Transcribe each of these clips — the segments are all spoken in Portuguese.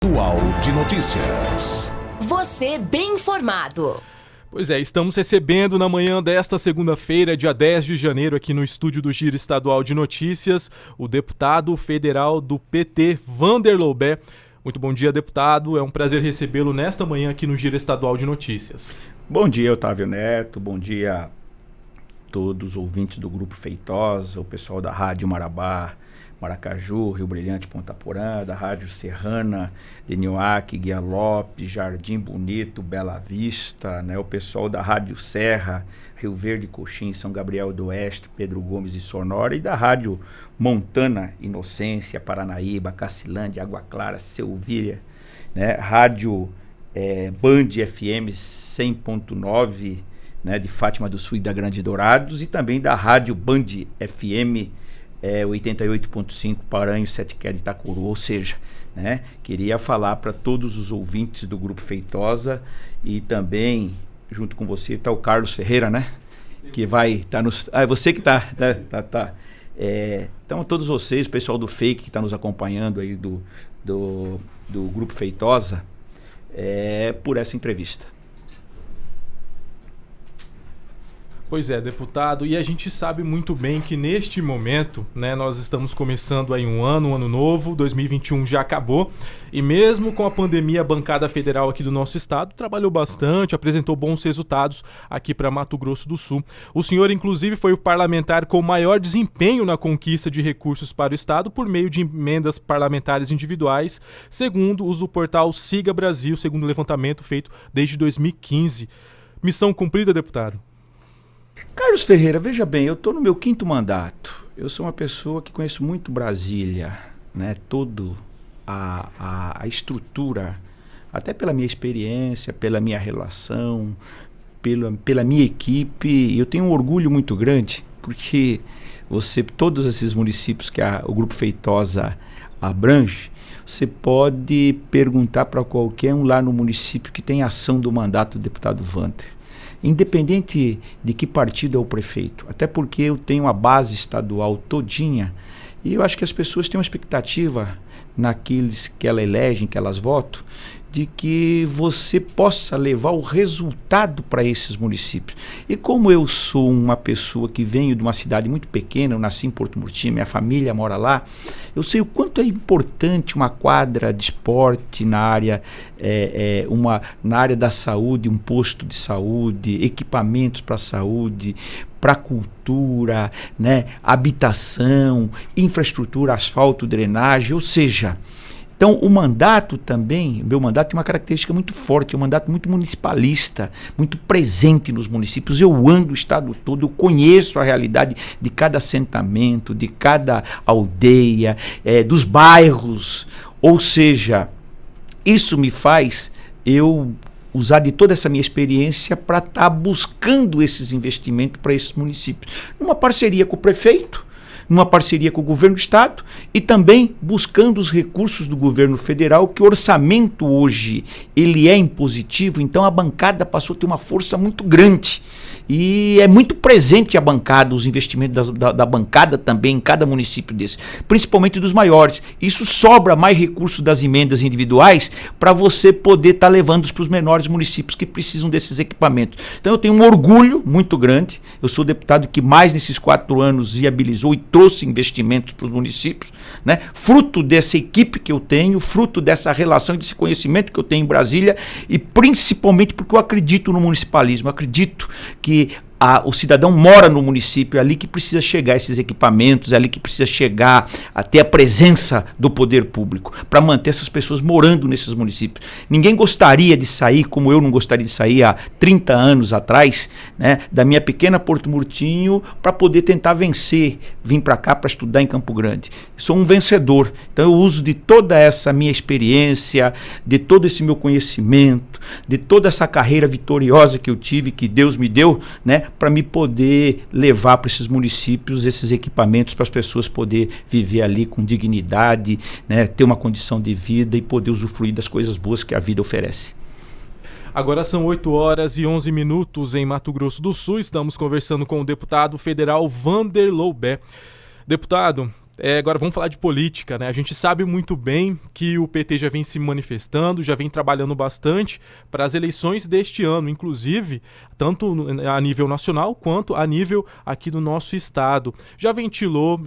Atual de Notícias. Você bem informado. Pois é, estamos recebendo na manhã desta segunda-feira, dia 10 de janeiro, aqui no estúdio do Giro Estadual de Notícias, o deputado federal do PT, Wander Loubet. Muito bom dia, deputado. É um prazer recebê-lo nesta manhã aqui no Giro Estadual de Notícias. Bom dia, Otávio Neto. Bom dia a todos os ouvintes do Grupo Feitosa, o pessoal da Rádio Marabá, Maracaju, Rio Brilhante, Ponta Porã, da Rádio Serrana, de Nioaque, Guia Lopes, Jardim Bonito, Bela Vista, né? O pessoal da Rádio Serra, Rio Verde, Coxim, São Gabriel do Oeste, Pedro Gomes e Sonora, e da Rádio Montana, Inocência, Paranaíba, Cacilândia, Água Clara, Selvíria, né? Rádio Band FM 100.9, né? De Fátima do Sul e da Grande Dourados, e também da Rádio Band FM 88.5 Paranhos, Sete Quedas de Itacuru. Ou seja, né, queria falar para todos os ouvintes do Grupo Feitosa, e também junto com você está o Carlos Ferreira, né, que vai estar nos... é você que está, né? Tá. Então todos vocês, o pessoal do Fake que está nos acompanhando aí do Grupo Feitosa, por essa entrevista. Pois é, deputado, e a gente sabe muito bem que neste momento, né, nós estamos começando aí um ano novo, 2021 já acabou, e mesmo com a pandemia, a bancada federal aqui do nosso estado trabalhou bastante, apresentou bons resultados aqui para Mato Grosso do Sul. O senhor, inclusive, foi o parlamentar com maior desempenho na conquista de recursos para o estado por meio de emendas parlamentares individuais, segundo o portal Siga Brasil, segundo o levantamento feito desde 2015. Missão cumprida, deputado? Carlos Ferreira, veja bem, eu estou no meu 5º mandato. Eu sou uma pessoa que conheço muito Brasília, né? Toda a estrutura, até pela minha experiência, pela minha relação, pela minha equipe. Eu tenho um orgulho muito grande, porque todos esses municípios que o Grupo Feitosa abrange, você pode perguntar para qualquer um lá no município que tem ação do mandato do deputado Wander. Independente de que partido é o prefeito, até porque eu tenho a base estadual todinha, e eu acho que as pessoas têm uma expectativa naqueles que elas elegem, que elas votam, de que você possa levar o resultado para esses municípios. E como eu sou uma pessoa que venho de uma cidade muito pequena, eu nasci em Porto Murtinho, minha família mora lá, eu sei o quanto é importante uma quadra de esporte na área, na área da saúde, um posto de saúde, equipamentos para a saúde, para a cultura, né, habitação, infraestrutura, asfalto, drenagem, ou seja... Então, o mandato também, meu mandato tem uma característica muito forte, é um mandato muito municipalista, muito presente nos municípios. Eu ando o estado todo, eu conheço a realidade de cada assentamento, de cada aldeia, dos bairros. Ou seja, isso me faz eu usar de toda essa minha experiência para estar buscando esses investimentos para esses municípios. Numa parceria com o prefeito, numa parceria com o governo do estado, e também buscando os recursos do governo federal, que o orçamento hoje ele é impositivo, então a bancada passou a ter uma força muito grande. E é muito presente a bancada, os investimentos da bancada também em cada município desse, principalmente dos maiores. Isso sobra mais recursos das emendas individuais para você poder estar levando para os menores municípios que precisam desses equipamentos. Então eu tenho um orgulho muito grande. Eu sou o deputado que mais nesses 4 anos viabilizou e trouxe investimentos para os municípios, né? Fruto dessa equipe que eu tenho, fruto dessa relação e desse conhecimento que eu tenho em Brasília, e principalmente porque eu acredito no municipalismo, eu acredito que o cidadão mora no município, é ali que precisa chegar esses equipamentos, é ali que precisa chegar até a presença do poder público, para manter essas pessoas morando nesses municípios. Ninguém gostaria de sair, como eu não gostaria de sair há 30 anos atrás, né, da minha pequena Porto Murtinho, para poder tentar vencer, vir para cá para estudar em Campo Grande. Sou um vencedor, então eu uso de toda essa minha experiência, de todo esse meu conhecimento, de toda essa carreira vitoriosa que eu tive, que Deus me deu, né, para me poder levar para esses municípios esses equipamentos para as pessoas poder viver ali com dignidade, né, ter uma condição de vida e poder usufruir das coisas boas que a vida oferece. Agora são 8h11 em Mato Grosso do Sul. Estamos conversando com o deputado federal Wander Loubet. Deputado, Agora vamos falar de política, né? A gente sabe muito bem que o PT já vem se manifestando, já vem trabalhando bastante para as eleições deste ano, inclusive, tanto a nível nacional quanto a nível aqui do nosso estado. Já ventilou,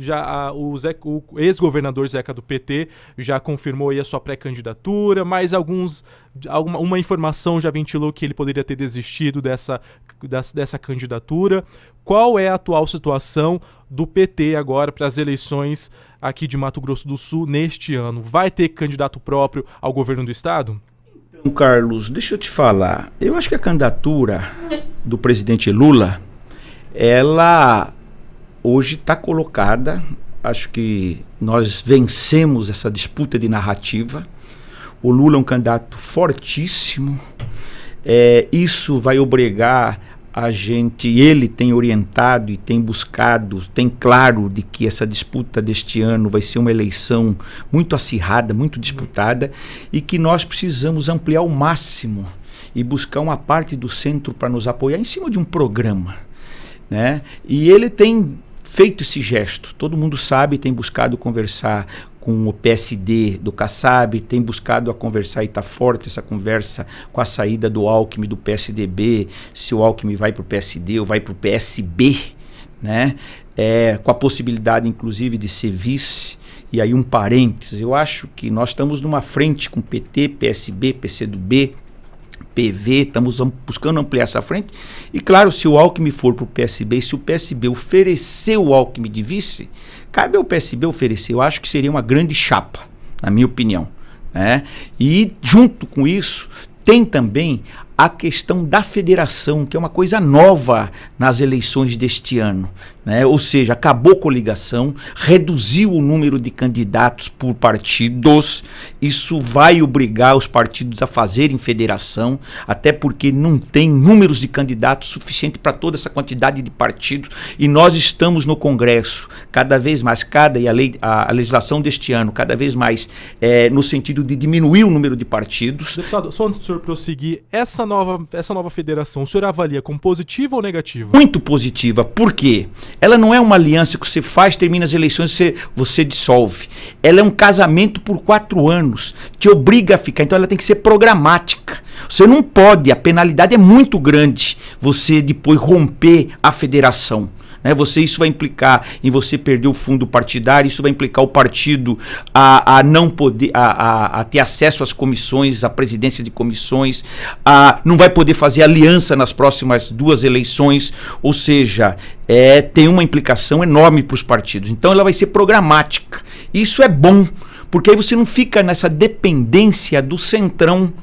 o ex-governador Zeca do PT já confirmou aí a sua pré-candidatura, mas uma informação já ventilou que ele poderia ter desistido dessa candidatura. Qual é a atual situação do PT agora para as eleições aqui de Mato Grosso do Sul neste ano? Vai ter candidato próprio ao governo do estado? Então, Carlos, deixa eu te falar. Eu acho que a candidatura do presidente Lula, ela hoje está colocada. Acho que nós vencemos essa disputa de narrativa. O Lula é um candidato fortíssimo. Isso vai obrigar a gente, ele tem orientado e tem buscado, tem claro de que essa disputa deste ano vai ser uma eleição muito acirrada, muito disputada, e que nós precisamos ampliar ao máximo e buscar uma parte do centro para nos apoiar em cima de um programa, né? E ele tem feito esse gesto, todo mundo sabe, tem buscado conversar com o PSD do Kassab, tem buscado a conversar e está forte essa conversa com a saída do Alckmin do PSDB, se o Alckmin vai para o PSD ou vai para o PSB, né? Com a possibilidade inclusive de ser vice. E aí um parênteses, eu acho que nós estamos numa frente com PT, PSB, PCdoB, PV, estamos buscando ampliar essa frente. E claro, se o Alckmin for para o PSB, e se o PSB oferecer o Alckmin de vice, cabe ao PSB oferecer. Eu acho que seria uma grande chapa, na minha opinião, né? E junto com isso, tem também a questão da federação, que é uma coisa nova nas eleições deste ano, né? Ou seja, acabou a coligação, reduziu o número de candidatos por partidos. Isso vai obrigar os partidos a fazerem federação, até porque não tem números de candidatos suficiente para toda essa quantidade de partidos, e nós estamos no Congresso cada vez mais, a legislação deste ano cada vez mais no sentido de diminuir o número de partidos. Deputado, só antes do senhor prosseguir, essa nova federação, o senhor avalia como positiva ou negativa? Muito positiva. Por quê? Ela não é uma aliança que você faz, termina as eleições e você dissolve. Ela é um casamento por 4 anos. Te obriga a ficar. Então ela tem que ser programática. Você não pode, a penalidade é muito grande, você depois romper a federação. Isso vai implicar em você perder o fundo partidário, isso vai implicar o partido a não poder, a ter acesso às comissões, à presidência de comissões, não vai poder fazer aliança nas próximas 2 eleições, ou seja, tem uma implicação enorme para os partidos. Então ela vai ser programática. Isso é bom, porque aí você não fica nessa dependência do centrão,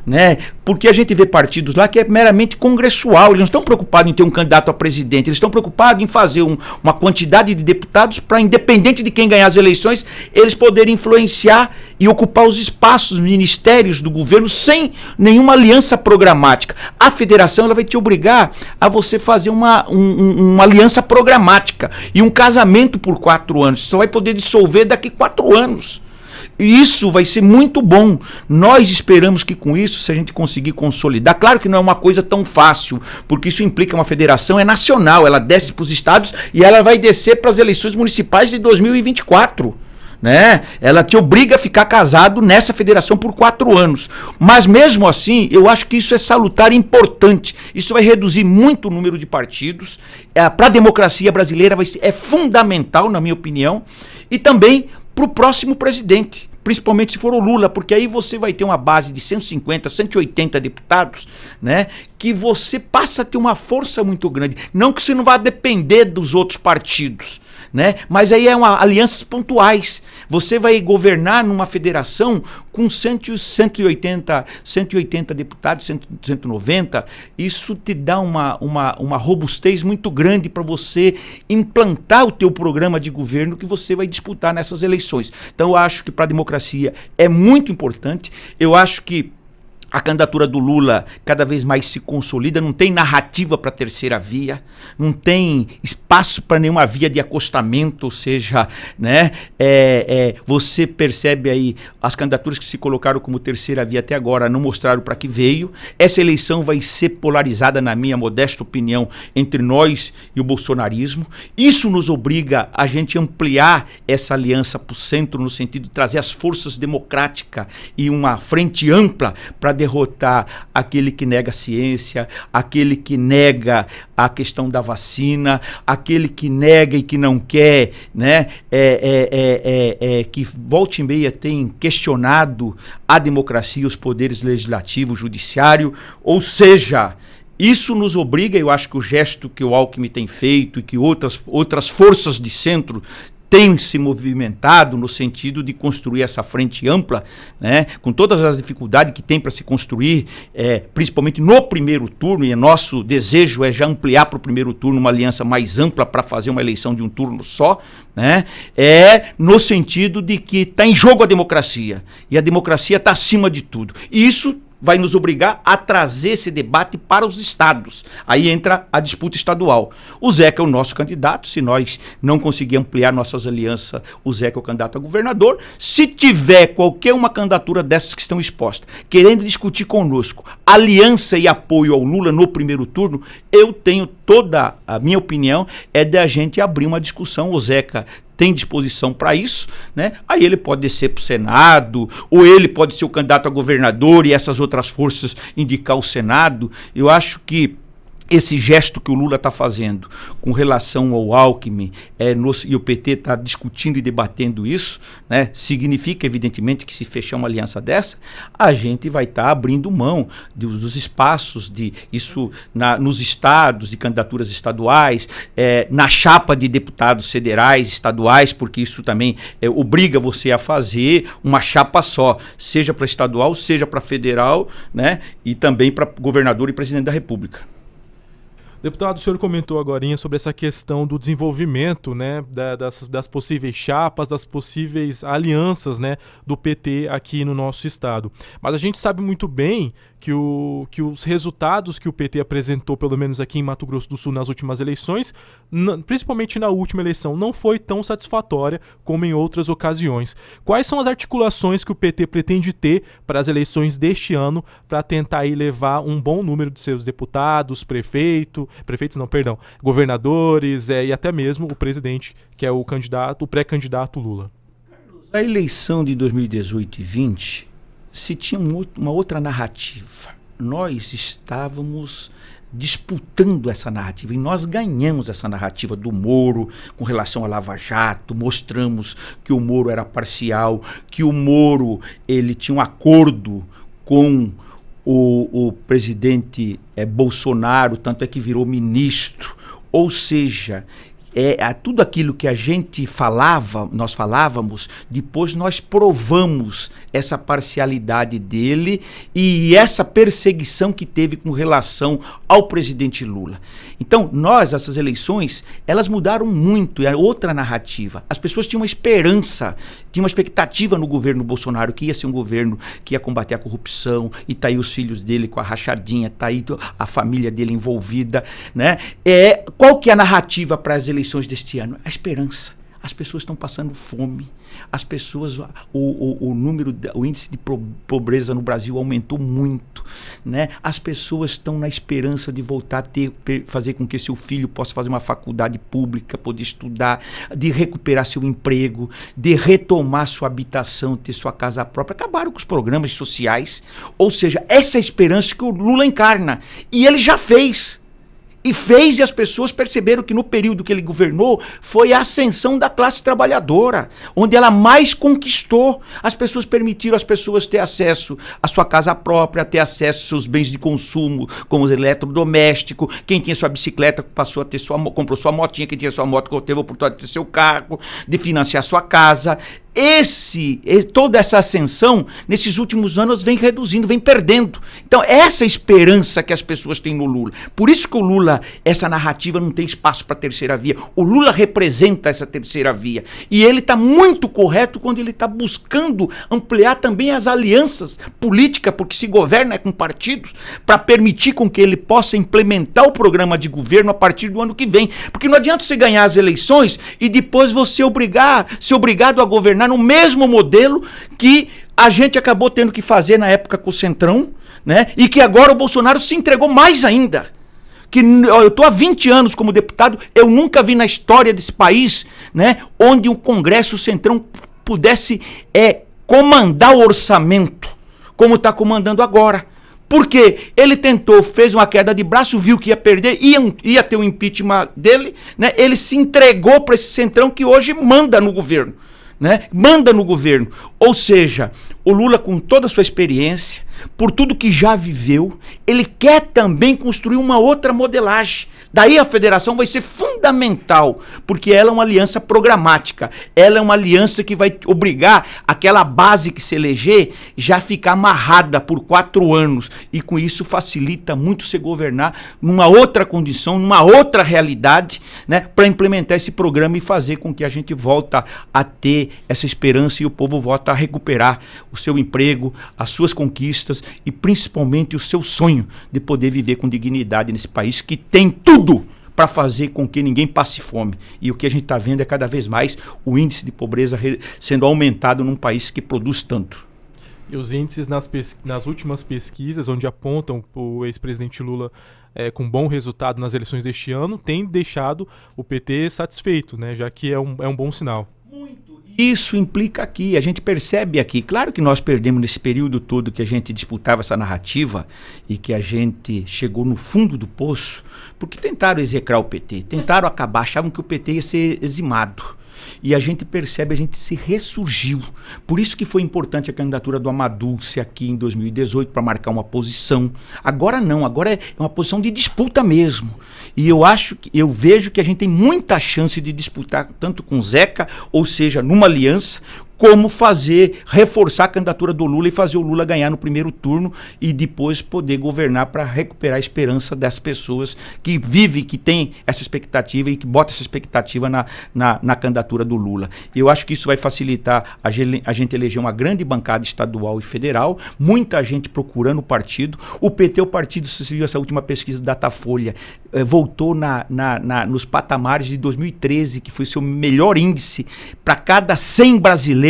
né? Porque a gente vê partidos lá que é meramente congressual, eles não estão preocupados em ter um candidato a presidente, eles estão preocupados em fazer uma quantidade de deputados para, independente de quem ganhar as eleições, eles poderem influenciar e ocupar os espaços, ministérios do governo sem nenhuma aliança programática. A federação ela vai te obrigar a você fazer uma aliança programática e um casamento por 4 anos, você só vai poder dissolver daqui 4 anos. E isso vai ser muito bom. Nós esperamos que com isso, se a gente conseguir consolidar, claro que não é uma coisa tão fácil, porque isso implica uma federação, é nacional, ela desce para os estados e ela vai descer para as eleições municipais de 2024. Né? Ela te obriga a ficar casado nessa federação por 4 anos. Mas mesmo assim, eu acho que isso é salutar e importante. Isso vai reduzir muito o número de partidos. Para a democracia brasileira é fundamental, na minha opinião, e também para o próximo presidente, principalmente se for o Lula, porque aí você vai ter uma base de 150, 180 deputados, né, que você passa a ter uma força muito grande. Não que você não vá depender dos outros partidos, né, mas aí alianças pontuais. Você vai governar numa federação com 180 deputados, 190, isso te dá uma robustez muito grande para você implantar o teu programa de governo que você vai disputar nessas eleições. Então eu acho que para a democracia é muito importante, eu acho que A candidatura do Lula cada vez mais se consolida, não tem narrativa para a terceira via, não tem espaço para nenhuma via de acostamento, ou seja, né, você percebe aí as candidaturas que se colocaram como terceira via até agora não mostraram para que veio. Essa eleição vai ser polarizada, na minha modesta opinião, entre nós e o bolsonarismo. Isso nos obriga a gente ampliar essa aliança para o centro, no sentido de trazer as forças democráticas e uma frente ampla para derrotar aquele que nega a ciência, aquele que nega a questão da vacina, aquele que nega e que não quer, né, que volta e meia tem questionado a democracia, os poderes legislativo, judiciário, ou seja, isso nos obriga, eu acho que o gesto que o Alckmin tem feito e que outras forças de centro tem se movimentado no sentido de construir essa frente ampla, né, com todas as dificuldades que tem para se construir, principalmente no primeiro turno, e nosso desejo é já ampliar para o primeiro turno uma aliança mais ampla para fazer uma eleição de um turno só, né, no sentido de que está em jogo a democracia, e a democracia está acima de tudo. E isso vai nos obrigar a trazer esse debate para os estados. Aí entra a disputa estadual. O Zeca é o nosso candidato, se nós não conseguirmos ampliar nossas alianças, o Zeca é o candidato a governador. Se tiver qualquer uma candidatura dessas que estão expostas, querendo discutir conosco aliança e apoio ao Lula no primeiro turno, eu tenho toda a minha opinião, é da gente abrir uma discussão. O Zeca tem disposição para isso, né? Aí ele pode descer para o Senado, ou ele pode ser o candidato a governador e essas outras forças indicar o Senado. Eu acho que esse gesto que o Lula está fazendo com relação ao Alckmin, e o PT está discutindo e debatendo isso, né, significa evidentemente que se fechar uma aliança dessa, a gente vai estar abrindo mão dos espaços de isso nos estados, de candidaturas estaduais, na chapa de deputados federais, estaduais, porque isso também obriga você a fazer uma chapa só, seja para estadual, seja para federal, né, e também para governador e presidente da República. Deputado, o senhor comentou agorinha sobre essa questão do desenvolvimento, né, das possíveis chapas, das possíveis alianças, né, do PT aqui no nosso estado. Mas a gente sabe muito bem que os resultados que o PT apresentou, pelo menos aqui em Mato Grosso do Sul, nas últimas eleições, principalmente na última eleição, não foi tão satisfatória como em outras ocasiões. Quais são as articulações que o PT pretende ter para as eleições deste ano, para tentar aí levar um bom número de seus deputados, governadores e até mesmo o presidente, que é o pré-candidato Lula? A eleição de 2018 e 20 se tinha uma outra narrativa. Nós estávamos disputando essa narrativa e nós ganhamos essa narrativa do Moro com relação a Lava Jato, mostramos que o Moro era parcial, que o Moro ele tinha um acordo com o presidente Bolsonaro, tanto é que virou ministro, ou seja, tudo aquilo que a gente nós falávamos, depois nós provamos essa parcialidade dele e essa perseguição que teve com relação ao presidente Lula. Então, essas eleições, elas mudaram muito, é outra narrativa. As pessoas tinham uma esperança, tinham uma expectativa no governo Bolsonaro, que ia ser um governo que ia combater a corrupção, e tá aí os filhos dele com a rachadinha, tá aí a família dele envolvida, né? Qual que é a narrativa para as eleições deste ano? A esperança. As pessoas estão passando fome, as pessoas, o índice de pobreza no Brasil aumentou muito, né? As pessoas estão na esperança de voltar a fazer com que seu filho possa fazer uma faculdade pública, poder estudar, de recuperar seu emprego, de retomar sua habitação, ter sua casa própria. Acabaram com os programas sociais, ou seja, essa é a esperança que o Lula encarna, e ele já fez. E as pessoas perceberam que no período que ele governou foi a ascensão da classe trabalhadora, onde ela mais conquistou. As pessoas permitiram as pessoas ter acesso à sua casa própria, ter acesso aos seus bens de consumo, como os eletrodomésticos. Quem tinha sua bicicleta passou a ter comprou sua motinha, quem tinha sua moto teve a oportunidade de ter seu carro, de financiar sua casa. toda essa ascensão, nesses últimos anos, vem reduzindo, vem perdendo. Então, essa esperança que as pessoas têm no Lula. Por isso que o Lula, essa narrativa não tem espaço para a terceira via. O Lula representa essa terceira via. E ele está muito correto quando ele está buscando ampliar também as alianças políticas, porque se governa com partidos, para permitir com que ele possa implementar o programa de governo a partir do ano que vem. Porque não adianta você ganhar as eleições e depois você ser obrigado a governar no mesmo modelo que a gente acabou tendo que fazer na época com o Centrão, né? E que agora o Bolsonaro se entregou mais ainda. Que eu estou há 20 anos como deputado, eu nunca vi na história desse país, né, onde o Congresso, o Centrão, pudesse comandar o orçamento, como está comandando agora. Porque ele tentou, fez uma queda de braço, viu que ia perder, ia ter o impeachment dele, né? Ele se entregou para esse Centrão que hoje manda no governo, né? Manda no governo. Ou seja, o Lula, com toda a sua experiência, por tudo que já viveu, ele quer também construir uma outra modelagem. Daí a federação vai ser fundamental, porque ela é uma aliança programática, ela é uma aliança que vai obrigar aquela base que se eleger já ficar amarrada por 4 anos, e com isso facilita muito se governar numa outra condição, numa outra realidade, né, para implementar esse programa e fazer com que a gente volta a ter essa esperança e o povo volta a recuperar o seu emprego, as suas conquistas e principalmente o seu sonho de poder viver com dignidade nesse país que tem tudo para fazer com que ninguém passe fome. E o que a gente está vendo é cada vez mais o índice de pobreza sendo aumentado num país que produz tanto. E os índices nas últimas pesquisas, onde apontam o ex-presidente Lula com bom resultado nas eleições deste ano, tem deixado o PT satisfeito, né, já que é um bom sinal. Isso implica aqui, a gente percebe aqui, claro que nós perdemos nesse período todo que a gente disputava essa narrativa e que a gente chegou no fundo do poço, porque tentaram execrar o PT, tentaram acabar, achavam que o PT ia ser eximado. E a gente percebe, a gente se ressurgiu. Por isso que foi importante a candidatura do Amadulce aqui em 2018 para marcar uma posição. Agora não, agora é uma posição de disputa mesmo. E eu vejo que a gente tem muita chance de disputar tanto com o Zeca, ou seja, numa aliança, como reforçar a candidatura do Lula e fazer o Lula ganhar no primeiro turno e depois poder governar para recuperar a esperança das pessoas que vivem, que têm essa expectativa e que botam essa expectativa na candidatura do Lula. Eu acho que isso vai facilitar a gente eleger uma grande bancada estadual e federal, muita gente procurando o partido. O PT, o partido, se você viu essa última pesquisa do Datafolha, voltou nos patamares de 2013, que foi o seu melhor índice. Para cada 100 brasileiros,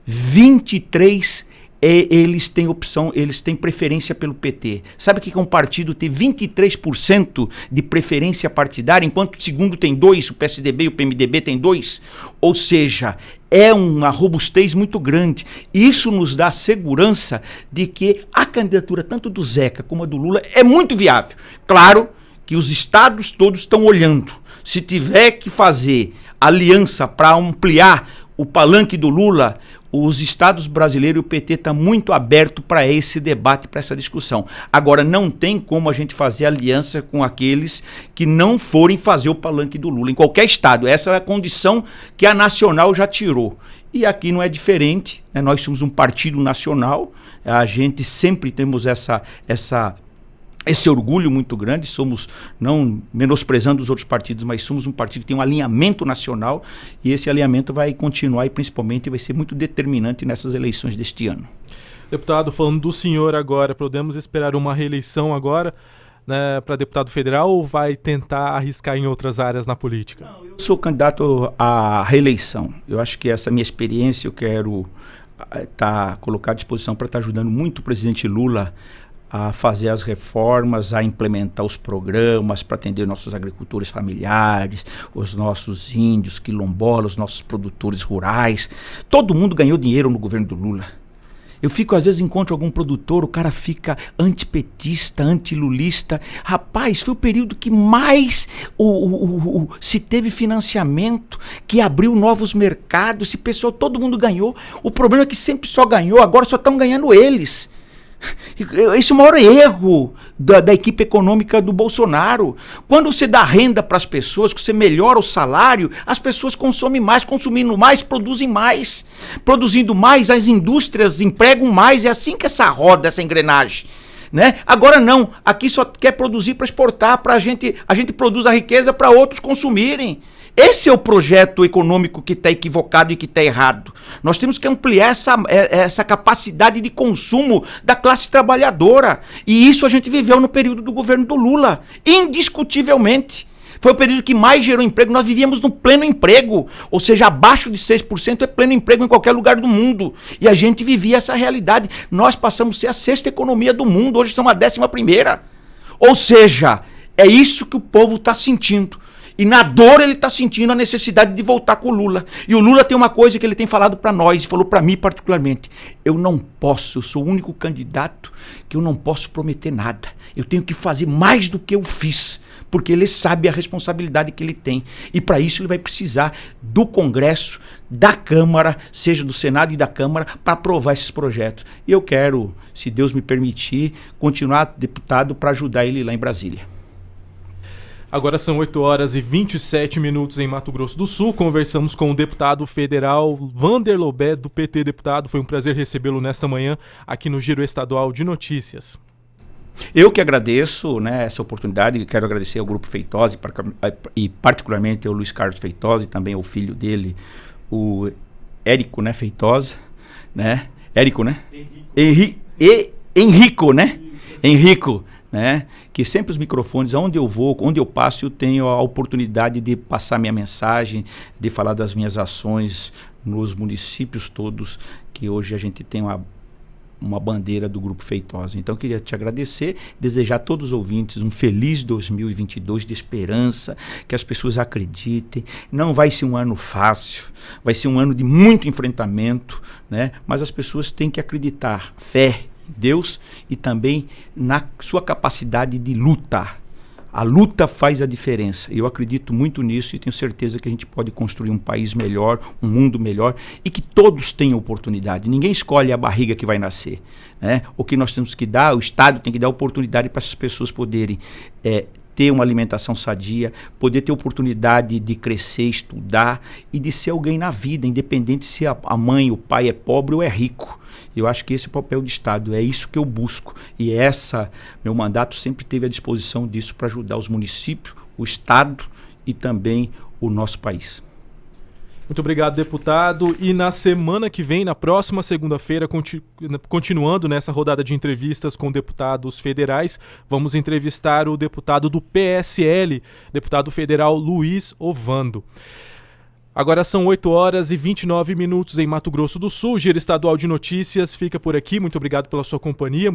23 eles têm preferência pelo PT. Sabe o que é um partido ter 23% de preferência partidária, enquanto o segundo tem 2%, o PSDB e o PMDB tem 2%? Ou seja, é uma robustez muito grande. E isso nos dá segurança de que a candidatura tanto do Zeca como a do Lula é muito viável. Claro que os estados todos estão olhando. Se tiver que fazer aliança para ampliar o palanque do Lula, os estados brasileiros e o PT estão muito aberto para esse debate, para essa discussão. Agora, não tem como a gente fazer aliança com aqueles que não forem fazer o palanque do Lula, em qualquer estado. Essa é a condição que a Nacional já tirou. E aqui não é diferente, né? Nós somos um partido nacional, a gente sempre temos esse orgulho muito grande, somos, não menosprezando os outros partidos, mas somos um partido que tem um alinhamento nacional e esse alinhamento vai continuar e principalmente vai ser muito determinante nessas eleições deste ano. Deputado, falando do senhor agora, podemos esperar uma reeleição agora, né, para deputado federal ou vai tentar arriscar em outras áreas na política? Não, eu sou candidato à reeleição. Eu acho que essa minha experiência eu quero colocar à disposição para estar ajudando muito o presidente Lula a fazer as reformas, a implementar os programas para atender nossos agricultores familiares, os nossos índios, quilombolas, os nossos produtores rurais. Todo mundo ganhou dinheiro no governo do Lula. Eu às vezes encontro algum produtor, o cara fica antipetista, antilulista. Rapaz, foi o período que mais se teve financiamento, que abriu novos mercados, todo mundo ganhou. O problema é que sempre só ganhou, agora só estão ganhando eles. Esse é o maior erro da equipe econômica do Bolsonaro. Quando você dá renda para as pessoas, que você melhora o salário, as pessoas consomem mais, consumindo mais, produzem mais. Produzindo mais, as indústrias empregam mais. É assim que essa roda, essa engrenagem. Né? Agora não, aqui só quer produzir para exportar, a gente produz a riqueza para outros consumirem. Esse é o projeto econômico que está equivocado e que está errado. Nós temos que ampliar essa capacidade de consumo da classe trabalhadora. E isso a gente viveu no período do governo do Lula, indiscutivelmente. Foi o período que mais gerou emprego. Nós vivíamos no pleno emprego, ou seja, abaixo de 6% é pleno emprego em qualquer lugar do mundo. E a gente vivia essa realidade. Nós passamos a ser a 6ª economia do mundo, hoje somos a 11ª. Ou seja, é isso que o povo está sentindo. E na dor ele está sentindo a necessidade de voltar com o Lula. E o Lula tem uma coisa que ele tem falado para nós, falou para mim particularmente. Eu não posso, eu sou o único candidato que eu não posso prometer nada. Eu tenho que fazer mais do que eu fiz, porque ele sabe a responsabilidade que ele tem. E para isso ele vai precisar do Congresso, da Câmara, seja do Senado e da Câmara, para aprovar esses projetos. E eu quero, se Deus me permitir, continuar deputado para ajudar ele lá em Brasília. Agora são 8h27 em Mato Grosso do Sul. Conversamos com o deputado federal Vander Lobé, do PT. Deputado, foi um prazer recebê-lo nesta manhã aqui no Giro Estadual de Notícias. Eu que agradeço, né, essa oportunidade, quero agradecer ao Grupo Feitosa e particularmente ao Luiz Carlos Feitosa e também ao filho dele, o Érico, né, Feitosa, né? Érico, né? Henrico, né? Henrico, né? Que sempre os microfones, onde eu vou, onde eu passo, eu tenho a oportunidade de passar minha mensagem, de falar das minhas ações nos municípios todos, que hoje a gente tem uma bandeira do Grupo Feitosa. Então eu queria te agradecer, desejar a todos os ouvintes um feliz 2022 de esperança, que as pessoas acreditem. Não vai ser um ano fácil, vai ser um ano de muito enfrentamento, né? Mas as pessoas têm que acreditar, fé em Deus e também na sua capacidade de lutar. A luta faz a diferença. Eu acredito muito nisso e tenho certeza que a gente pode construir um país melhor, um mundo melhor e que todos tenham oportunidade. Ninguém escolhe a barriga que vai nascer, né? O que nós temos que dar, o Estado tem que dar oportunidade para essas pessoas poderem ter uma alimentação sadia, poder ter oportunidade de crescer, estudar e de ser alguém na vida, independente se a mãe, o pai é pobre ou é rico. Eu acho que esse é o papel do Estado, é isso que eu busco. E meu mandato sempre teve à disposição disso para ajudar os municípios, o Estado e também o nosso país. Muito obrigado, deputado. E na semana que vem, na próxima segunda-feira, continuando nessa rodada de entrevistas com deputados federais, vamos entrevistar o deputado do PSL, deputado federal Luiz Ovando. Agora são 8h29 em Mato Grosso do Sul. O Giro Estadual de Notícias fica por aqui. Muito obrigado pela sua companhia.